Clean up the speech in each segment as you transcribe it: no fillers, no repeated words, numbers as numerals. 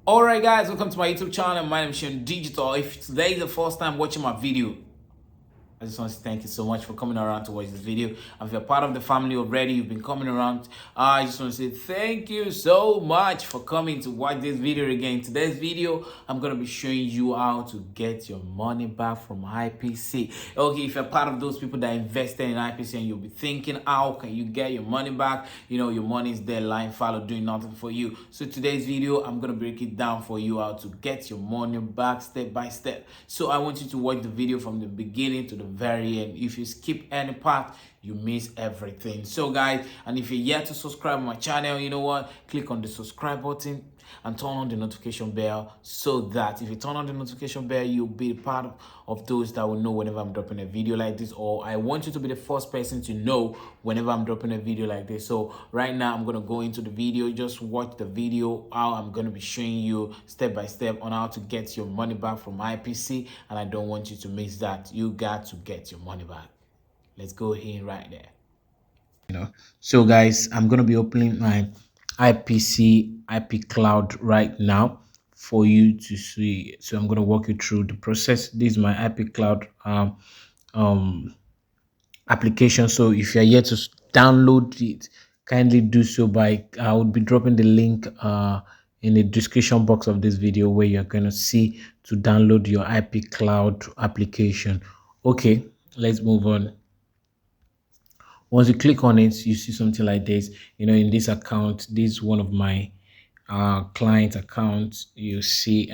Alright guys, welcome to my YouTube channel. My name is Seun Digital. If today is the first time watching my video, I just want to thank you so much for coming around to watch this video. If you're part of the family already, you've been coming around, I just want to say thank you so much for coming to watch this video again. Today's video, I'm going to be showing you how to get your money back from IPC. Okay, if you're part of those people that invested in IPC and you'll be thinking, how can you get your money back? You know, your money is there lying fallow, doing nothing for you. So today's video, I'm going to break it down for you how to get your money back step by step. So I want you to watch the video from the beginning to the very end. If you skip any part, you miss everything. So guys, and if you're yet to subscribe to my channel, you know what, click on the subscribe button and turn on the notification bell, so that if you turn on the notification bell, you'll be part of those that will know whenever I'm dropping a video like this, or I want you to be the first person to know whenever I'm dropping a video like this. So right now I'm going to go into the video. Just watch the video how I'm going to be showing you step by step on how to get your money back from IPC, and I don't want you to miss that. You got to get your money back. Let's go in right there. So guys, I'm going to be opening my IPC IP Cloud right now for you to see. So I'm going to walk you through the process. This is my IP Cloud application. So if you're yet to download it, kindly do so by I will be dropping the link in the description box of this video, where you're going to see to download your IP Cloud application. Okay, let's move on. Once you click on it, you see something like this. In this account, this is one of my client accounts. You see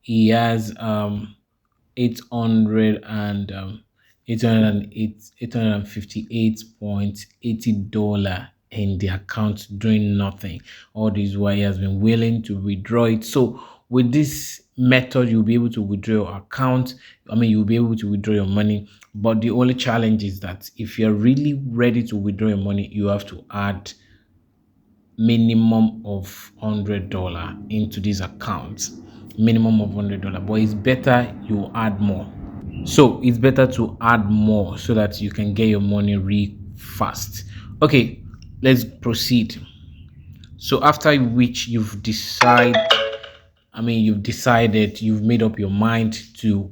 he has 858.80 in the account, doing nothing. All this while he has been willing to withdraw it. So with this method, you'll be able to withdraw your account. You'll be able to withdraw your money. But the only challenge is that if you're really ready to withdraw your money, you have to add minimum of $100 into this account. Minimum of $100. But it's better you add more. So it's better to add more so that you can get your money really fast. Okay, let's proceed. So after which you've decided, you've made up your mind to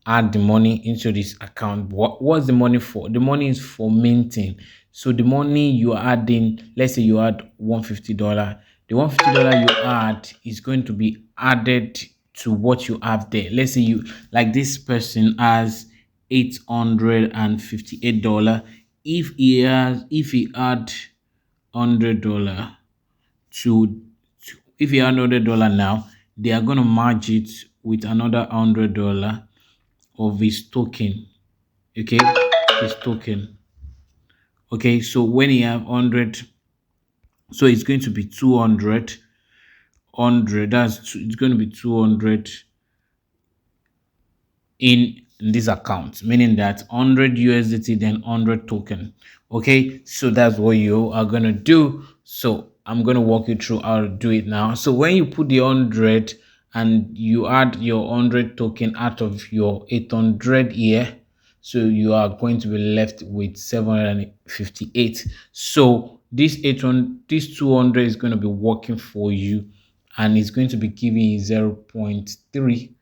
add the money into this account. What's the money for? The money is for minting. So the money you are adding, let's say you add $150. The $150 you add is going to be added to what you have there. Let's say you, like this person has $858. If he add $100 if he add $100 now, they are going to merge it with another $100 of his token. Okay, his token. Okay, so when you have 100, so it's going to be 200. It's going to be 200 in this account, meaning that 100 USDT then 100 token. Okay, so that's what you are going to do. So I'm going to walk you through how to do it now. So when you put the 100 and you add your 100 token out of your 800 here, so you are going to be left with 758. So this 200 is going to be working for you, and it's going to be giving you 0.3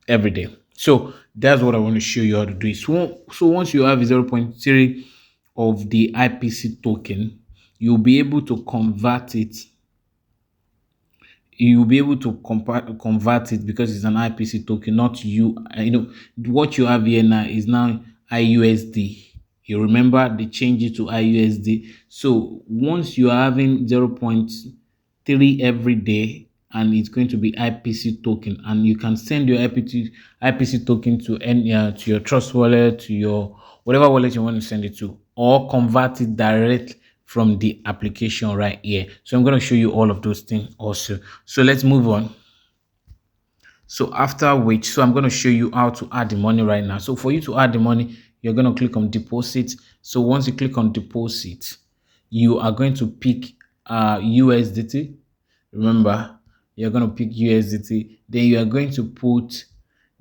every day. So that's what I want to show you how to do it. So once you have 0.3 of the IPC token, you'll be able to convert it. You'll be able to convert it because it's an IPC token, not you. What you have here now is now IUSD. You remember they changed it to IUSD. So once you are having 0.3 every day, and it's going to be IPC token, and you can send your IPC token to to your Trust wallet, to your whatever wallet you want to send it to, or convert it direct from the application right here. So I'm going to show you all of those things also. So let's move on. So after which, so I'm going to show you how to add the money right now. So for you to add the money, you're going to click on deposit. So once you click on deposit, you are going to pick USDT. Remember, you're going to pick USDT. Then you are going to put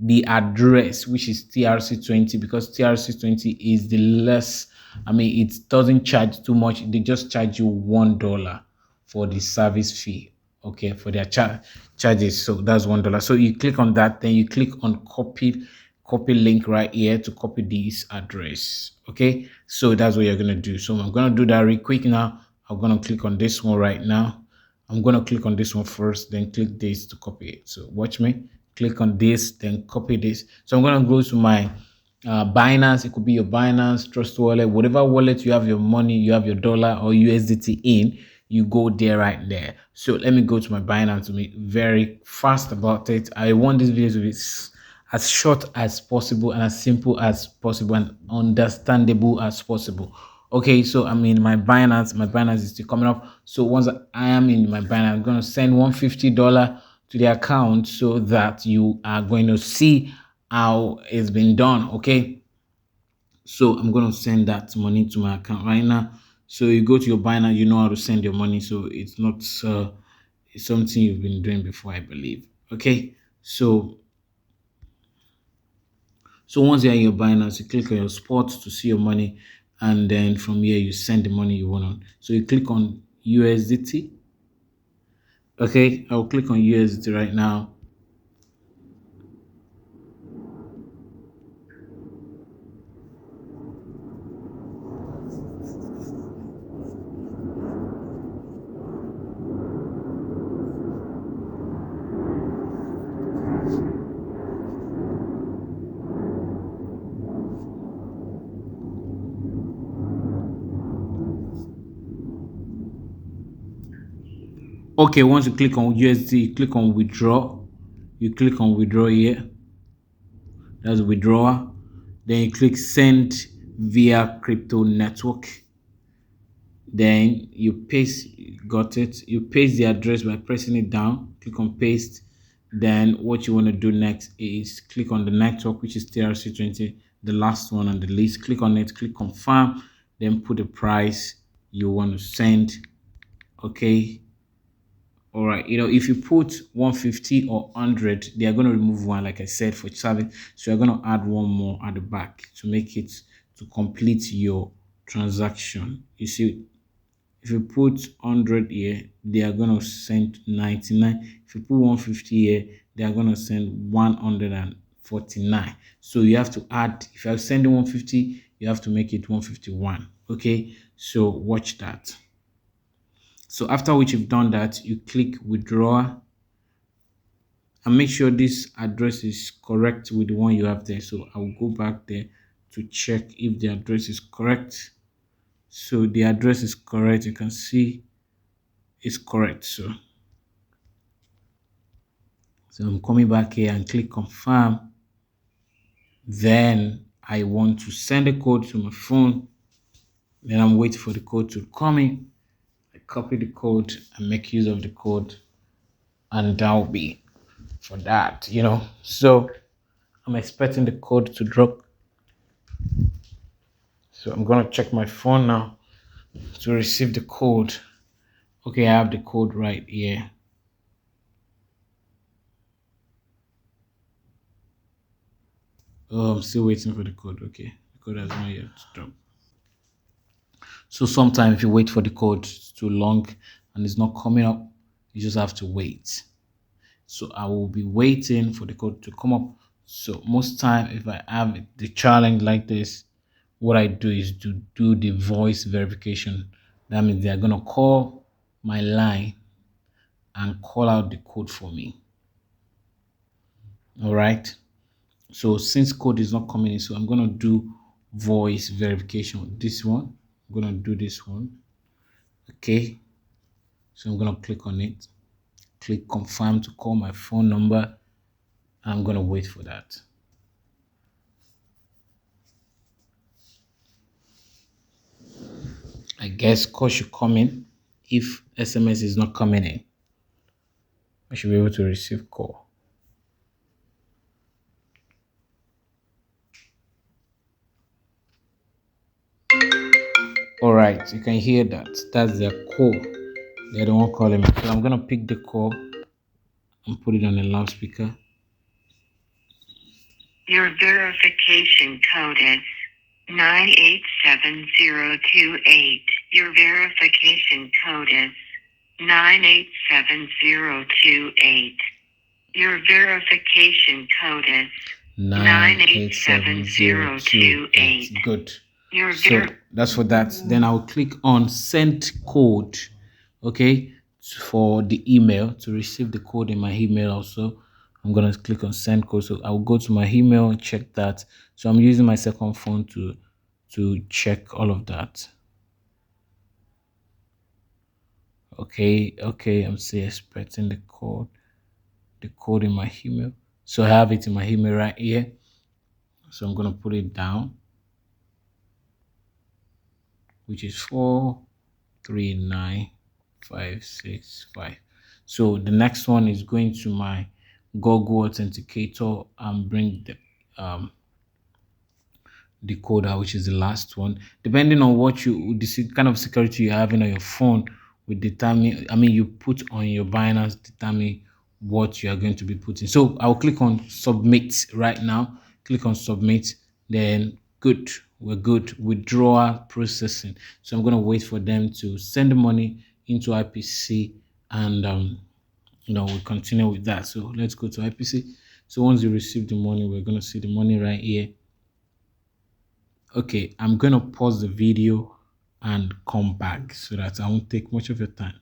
the address, which is TRC20, because TRC20 is the less, it doesn't charge too much. They just charge you $1 for the service fee. okay, for their charges. So that's $1. So you click on that, then you click on copy link right here to copy this address. Okay, so that's what you're gonna do. So I'm gonna do that real quick now. I'm gonna click on this one right now. I'm gonna click on this one first, then click this to copy it. So watch me. Click on this, then copy this. So I'm gonna go to my Binance. It could be your Binance, Trust Wallet, whatever wallet you have your money, you have your dollar or USDT in, you go there right there. So let me go to my Binance to be very fast about it. I want this video to be as short as possible and as simple as possible and understandable as possible. Okay, so I'm in my Binance. My Binance is still coming up. So once I am in my Binance, I'm going to send $150 to the account so that you are going to see how it's been done. Okay, so I'm going to send that money to my account right now. So you go to your Binance, you know how to send your money. So it's not it's something you've been doing before, I believe. Okay, so once you're in your Binance, you click on your spot to see your money, and then from here you send the money you want on. So you click on USDT. Okay, I'll click on USDT right now. Okay, once you click on USD, you click on withdraw. You click on withdraw here. That's withdrawal. Then you click send via crypto network. Then you paste, got it. You paste the address by pressing it down. Click on paste. Then what you want to do next is click on the network, which is TRC20, the last one on the list. Click on it, click confirm, then put the price you want to send. Okay, all right, if you put 150 or 100, they are going to remove one, like I said, for service. So you're going to add one more at the back to make it to complete your transaction. You see, if you put 100 here, they are going to send 99. If you put 150 here, they are going to send 149. So you have to add, if you're sending 150, you have to make it 151. Okay, so watch that. So after which you've done that, you click withdraw and make sure this address is correct with the one you have there. So I'll go back there to check if the address is correct. So the address is correct. You can see it's correct. So I'm coming back here and click confirm. Then I want to send a code to my phone. Then I'm waiting for the code to come in. I copy the code and make use of the code, and that'll be for that, So I'm expecting the code to drop. So I'm gonna check my phone now to receive the code. Okay, I have the code right here. Oh, I'm still waiting for the code. Okay, the code has not yet dropped. So sometimes if you wait for the code too long and it's not coming up, you just have to wait. So I will be waiting for the code to come up. So most time if I have the challenge like this, what I do is to do the voice verification. That means they're gonna call my line and call out the code for me. All right. So since code is not coming in, so I'm gonna do voice verification with this one. I'm gonna do this one. Okay. So I'm gonna click on it, click confirm to call my phone number. I'm gonna wait for that. I guess call should come in. If SMS is not coming in, I should be able to receive call. All right, you can hear that. That's their call. They're the one calling me. So I'm gonna pick the call and put it on the loudspeaker. Your verification code is 987028. Your verification code is 987028. Your verification code is 987028. Good. So that's for that. Then I'll click on send code, okay, for the email to receive the code in my email. Also, I'm gonna click on send code. So I'll go to my email and check that. So I'm using my second phone to check all of that. Okay, I'm still expecting the code in my email. So I have it in my email right here. So I'm gonna put it down, which is 439565. So the next one is going to my Google Authenticator and bring the coder, which is the last one. Depending on what the kind of security you're having on your phone will determine, you put on your Binance, determine what you are going to be putting. So I'll click on submit right now. Click on submit, then good, we're good. Withdrawal processing. So I'm going to wait for them to send the money into IPC, and we'll continue with that. So let's go to IPC. So once you receive the money, we're going to see the money right here. Okay, I'm going to pause the video and come back so that I won't take much of your time.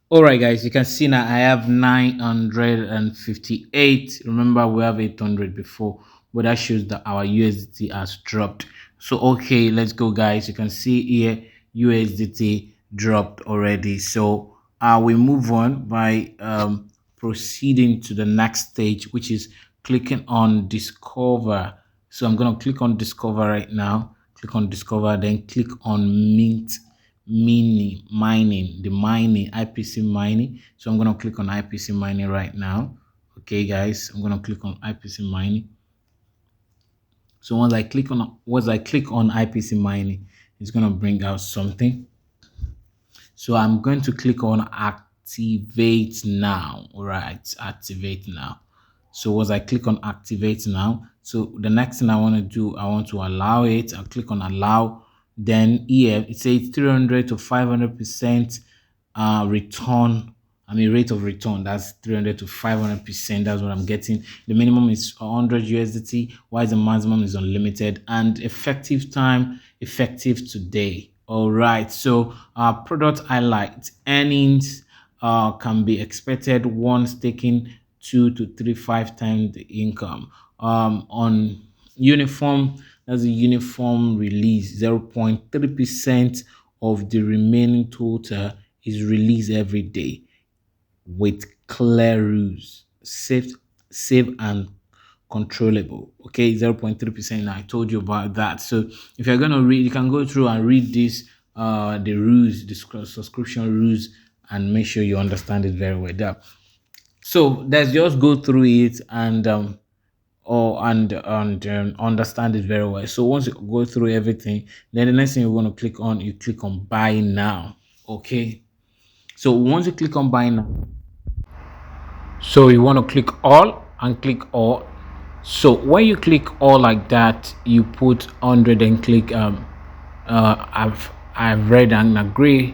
All right, guys, you can see now I have 958. Remember, we have 800 before, but that shows that our USDT has dropped. So, okay, let's go, guys. You can see here USDT dropped already. So, we move on by proceeding to the next stage, which is clicking on Discover. So, I'm going to click on Discover right now. Click on Discover, then click on Mint mining, the mining, IPC mining. So I'm going to click on IPC mining right now. Okay, guys, I'm going to click on IPC mining. So once I click on IPC mining, it's going to bring out something. So I'm going to click on activate now. All right, activate now. So once I click on activate now, so the next thing I want to do, I want to allow it. I'll click on allow. Then here it says 300 to 500% return. Rate of return. That's 300 to 500%. That's what I'm getting. The minimum is 100 USDT, while the maximum is unlimited, and effective time effective today. All right. So product highlight earnings can be expected once taking 2 to 5 times the income. On uniform, that's a uniform release. 0.3% of the remaining total is released every day with clear rules, safe and controllable. Okay, 0.3%. I told you about that. So if you're gonna read, you can go through and read this, the rules, the subscription rules, and make sure you understand it very well. There. So let's just go through it and understand it very well. So once you go through everything, then the next thing you want to click on, you click on buy now. Okay, so once you click on buy now, so you want to click all and click all. So when you click all like that, you put 100 and click I've read and agree,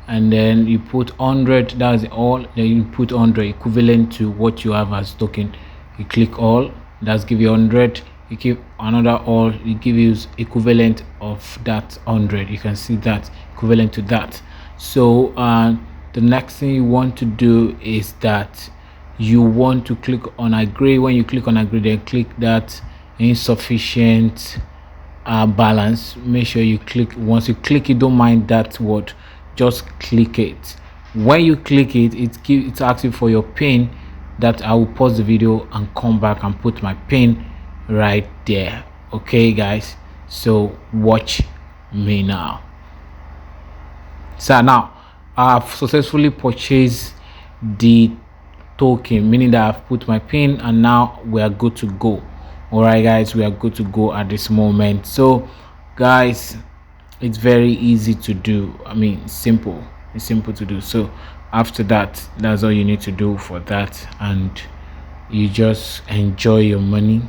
and then you put 100. That's all. Then you put 100 equivalent to what you have as token. You click all. That's give you 100. You give another all. It gives you equivalent of that 100. You can see that equivalent to that. So the next thing you want to do is that you want to click on agree. When you click on agree, then click that insufficient balance. Make sure you click. Once you click it, don't mind that word, just click it. When you click it, it asks you for your pin. That I will pause the video and come back and put my pin right there. Okay, guys, so watch me now. So now I've successfully purchased the token, meaning that I've put my pin, and now we are good to go. All right, guys, we are good to go at this moment. So guys, it's very easy to do. Simple. It's simple to do. So after that, that's all you need to do for that, and you just enjoy your money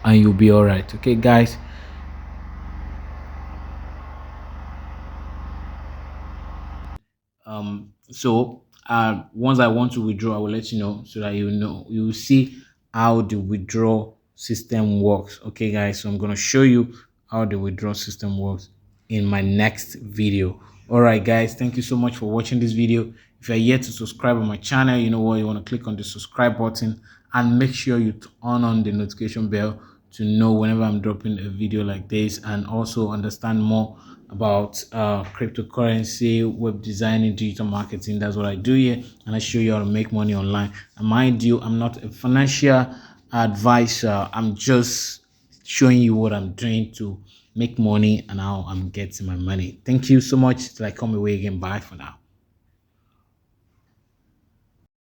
and you'll be all right. Okay, guys. So once I want to withdraw, I will let you know so that you will see how the withdrawal system works. Okay, guys, so I'm going to show you how the withdrawal system works in my next video. All right, guys, thank you so much for watching this video. If you're yet to subscribe on my channel, you know what, you want to click on the subscribe button and make sure you turn on the notification bell to know whenever I'm dropping a video like this, and also understand more about cryptocurrency, web designing, digital marketing. That's what I do here, and I show you how to make money online. And mind you, I'm not a financial advisor. I'm just showing you what I'm doing to make money and how I'm getting my money. Thank you so much. Till I come away again. Bye for now.